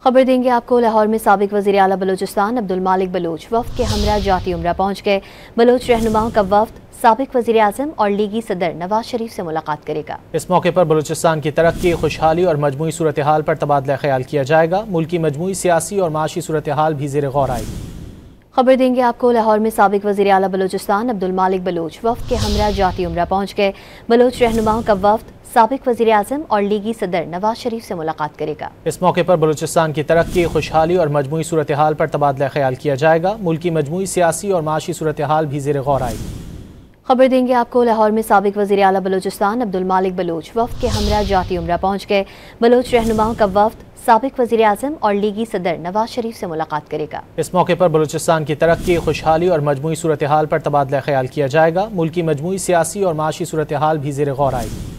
खबर देंगे आपको। लाहौर में साबिक वज़ीर आला बलूचिस्तान अब्दुल मालिक बलूच वफ़द के हमरा जाती उम्रा पहुँच गए। बलूच रहनुमाओं का वफ़द साबिक वज़ीर आज़म और लीगी सदर नवाज शरीफ से मुलाकात करेगा। इस मौके पर बलूचिस्तान की तरक्की, खुशहाली और मजमूई सूरत हाल पर तबादला ख्याल किया जाएगा। मुल्की मजमूई सियासी और माशी सूरत हाल भी ज़ेर गौर आएगी। खबर देंगे आपको। लाहौर में साबिक वज़ीर आला बलूचिस्तान अब्दुल मालिक बलूच वफ़द के हमरा जाती उम्रा पहुँच गए। बलूच रहनुमाओं का वफ़द साबिक वज़ीर आज़म और लीगी सदर नवाज शरीफ से मुलाकात करेगा। इस मौके पर बलूचिस्तान की तरक्की, खुशहाली और मजमूई सूरत हाल पर तबादला ख्याल किया जाएगा। मुल्की मजमूई सियासी और माशी सूरत हाल भी ज़ेर गौर आएगी। खबर देंगे आपको। लाहौर में साबिक वज़ीर आला बलूचिस्तान अब्दुल मालिक बलूच वफ़द के हमरा जाती उम्रा पहुँच गए। बलूच रहनुमाओं का वफ़द साबिक वज़ीर आज़म और लीगी सदर नवाज शरीफ से मुलाकात करेगा। इस मौके पर बलूचिस्तान की तरक्की, खुशहाली और मजमूई सूरत हाल पर तबादला ख्याल किया जाएगा। मुल्की मजमूई सियासी और माशी सूरत हाल भी ज़ेर गौर आएगी।